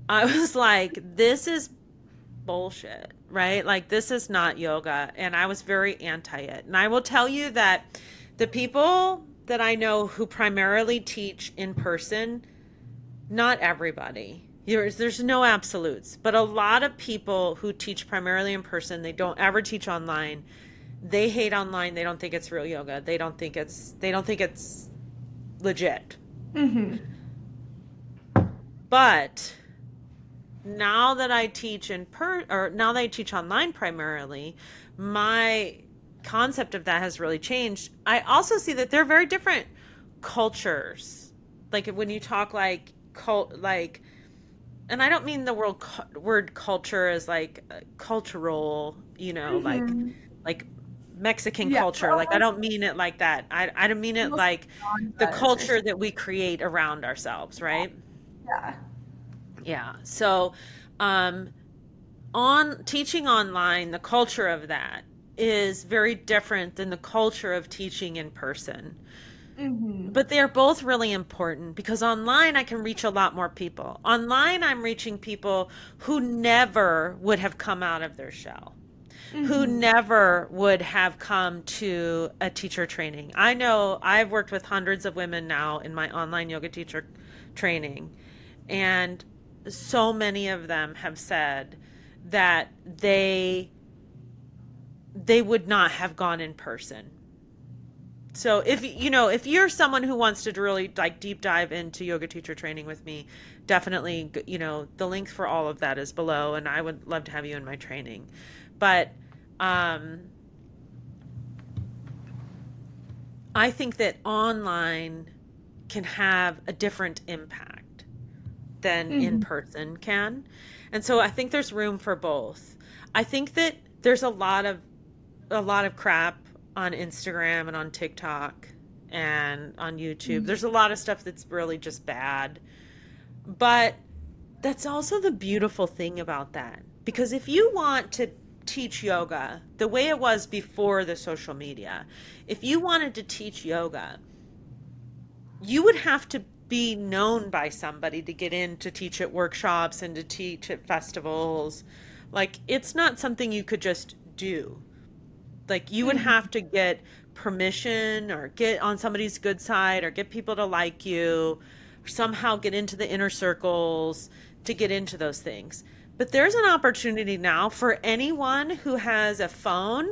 A: I was like, this is bullshit, right? Like, this is not yoga. And I was very anti it. And I will tell you that the people that I know who primarily teach in person Not everybody. There's no absolutes, but a lot of people who teach primarily in person, they don't ever teach online. They hate online. They don't think it's real yoga. They don't think it's legit.
B: Mm-hmm.
A: But now that I teach now that I teach online primarily, my concept of that has really changed. I also see that they're very different cultures. Like when you talk like and I don't mean the word culture as like cultural,
B: Mm-hmm.
A: like Mexican
B: Yeah,
A: culture. Like I don't mean it like that. I don't mean it
B: almost
A: like the
B: genres or
A: culture
B: something.
A: that we create around ourselves, right?
B: Yeah.
A: Yeah. So, um, on teaching online, the culture of that is very different than the culture of teaching in person.
B: Mm-hmm.
A: But they're both really important because online I can reach a lot more people. Online, I'm reaching people who never would have come out of their shell, who
B: Mm-hmm.
A: never would have come to a teacher training. I know I've worked with hundreds of women now in my online yoga teacher training, and so many of them have said that they would not have gone in person. So if you're someone who wants to really like deep dive into yoga teacher training with me, definitely, the link for all of that is below, and I would love to have you in my training. But um, I think that online can have a different impact than in
B: Mm-hmm.
A: person can. And so I think there's room for both. I think that there's a lot of crap on Instagram and on TikTok and on YouTube. There's a lot of stuff that's really just bad. But that's also the beautiful thing about that. Because if you want to teach yoga the way it was before the social media, if you wanted to teach yoga, you would have to be known by somebody to get in to teach at workshops and to teach at festivals. Like, it's not something you could just do. Like, you would
B: Mm-hmm.
A: have to get permission or get on somebody's good side or get people to like you or somehow get into the inner circles to get into those things. But there's an opportunity now for anyone who has a phone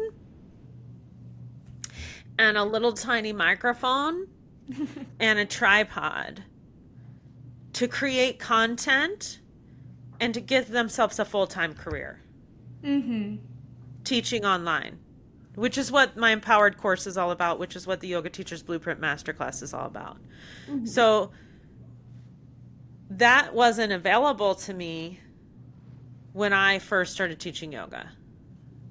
A: and a little tiny microphone and a tripod to create content and to give themselves a full-time career
B: Mm-hmm.
A: teaching online, which is what my empowered course is all about, which is what the Yoga Teachers Blueprint Masterclass is all about.
B: Mm-hmm.
A: So that wasn't available to me when I first started teaching yoga.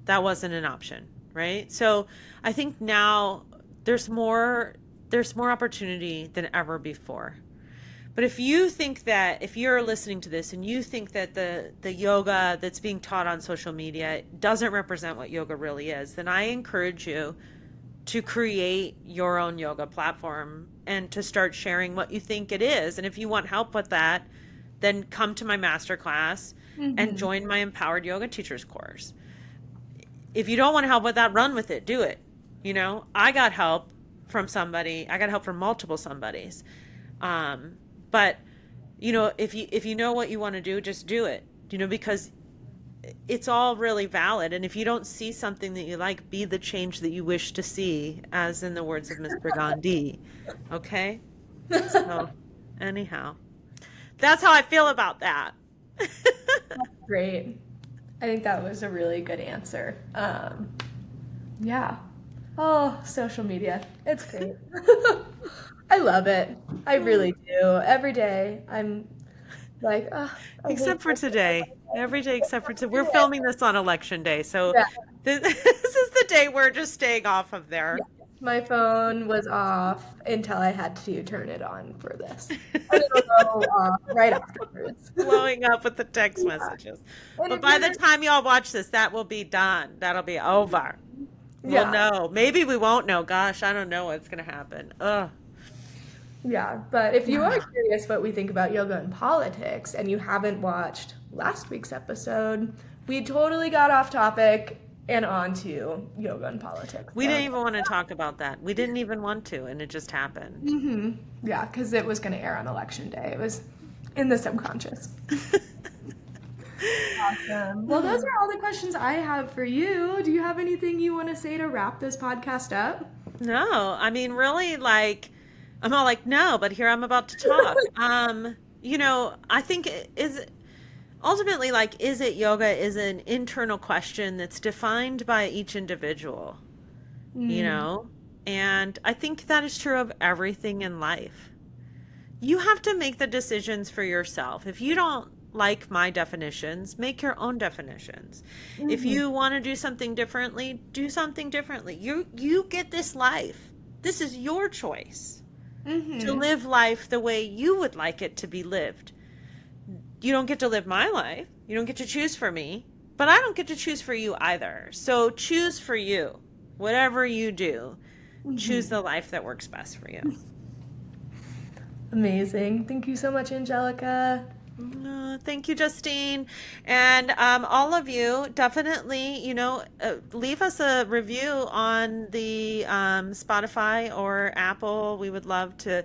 A: That wasn't an option, right? So I think now there's more there's more opportunity than ever before. But if you're listening to this and you think that the yoga that's being taught on social media doesn't represent what yoga really is, then I encourage you to create your own yoga platform and to start sharing what you think it is. And if you want help with that, then come to my masterclass and
B: Mm-hmm.
A: join my empowered yoga teachers course. If you don't want to help with that, run with it, do it. I got help from somebody. I got help from multiple somebodies. But if you know what you want to do, just do it. Because it's all really valid. And if you don't see something that you like, be the change that you wish to see, as in the words of Mr. Gandhi. Okay? So, anyhow, that's how I feel about that.
B: Great. I think that was a really good answer. Yeah. Oh, social media. It's great. I love it. I really do. Every day I'm like, oh, I hate
A: Except for
B: social
A: today. Every day
B: media.
A: except for today. We're filming this on election day. So
B: Yeah.
A: this is the day we're just staying off of
B: Yeah.
A: there.
B: My phone was off until I had to turn it on for this. And it'll go off right afterwards.
A: Blowing up with the text
B: Yeah.
A: messages.
B: And
A: But
B: if
A: by the
B: you're,
A: time y'all watch this, that will be done. That'll be over. We'll
B: yeah,
A: know. Maybe we won't know. Gosh, I don't know what's going to happen. Ugh.
B: yeah. But if you are curious what we think about yoga and politics and you haven't watched last week's episode, we totally got off topic and onto yoga and politics.
A: We didn't even want to talk about that. We didn't even want to, and it just happened.
B: Hmm. Yeah, because it was going to air on election day. It was in the subconscious. Awesome. Well, those are all the questions I have for you. Do you have anything you want to say to wrap this podcast up?
A: No, I mean, really, like, I'm all like, no, but here I'm about to talk. I think is ultimately like, is it yoga is an internal question that's defined by each individual, you
B: Mm,
A: know? And I think that is true of everything in life. You have to make the decisions for yourself. If you don't like my definitions, make your own definitions. If
B: mm-hmm,
A: you want to do something differently, do something differently. You get this life. This is your choice to
B: mm-hmm.
A: live life the way you would like it to be lived. You don't get to live my life. You don't get to choose for me, but I don't get to choose for you either. So choose for you. Whatever you do, choose
B: Mm-hmm.
A: the life that works best for you.
B: Amazing. Thank you so much, Angelica.
A: Thank you, Justine. And all of you, definitely, leave us a review on the Spotify or Apple. We would love to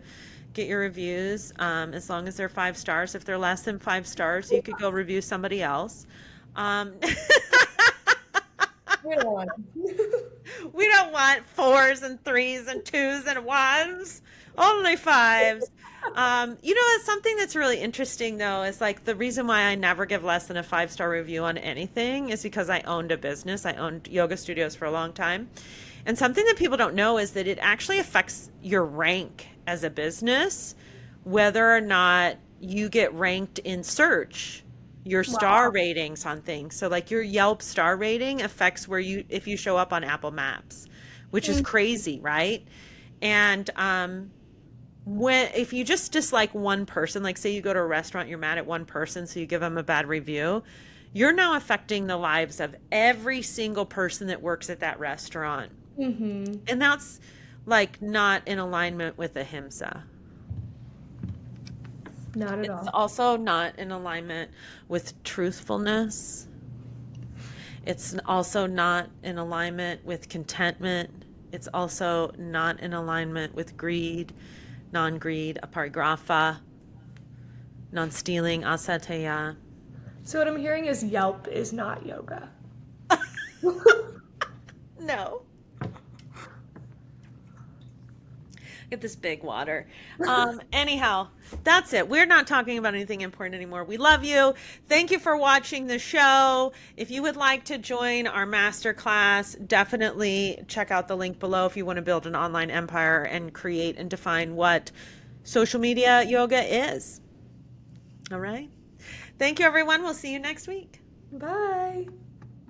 A: get your reviews as long as they're 5 stars. If they're less than 5 stars, you could go review somebody else. Um,
B: We don't want it.
A: we don't want fours and threes and twos and ones, only fives. It's something that's really interesting though is like the reason why I never give less than a 5 star review on anything is because I owned a business. I owned yoga studios for a long time. And something that people don't know is that it actually affects your rank as a business, whether or not you get ranked in search, your star
B: Wow.
A: ratings on things. So like your Yelp star rating affects if you show up on Apple Maps, which is
B: Mm,
A: crazy, right? And when if you just dislike one person, like say you go to a restaurant, you're mad at one person, so you give them a bad review, you're now affecting the lives of every single person that works at that restaurant.
B: mm-hmm.
A: And that's like not in alignment with ahimsa.
B: Not at
A: It's
B: all.
A: also not in alignment with truthfulness. It's also not in alignment with contentment. It's also not in alignment with greed, non greed, aparigraha, non stealing, asateya.
B: So what I'm hearing is Yelp is not yoga.
A: No. Get this big water. Anyhow, that's it. We're not talking about anything important anymore. We love you. Thank you for watching the show. If you would like to join our masterclass, definitely check out the link below if you want to build an online empire and create and define what social media yoga is. All right. Thank you, everyone. We'll see you next week.
B: Bye.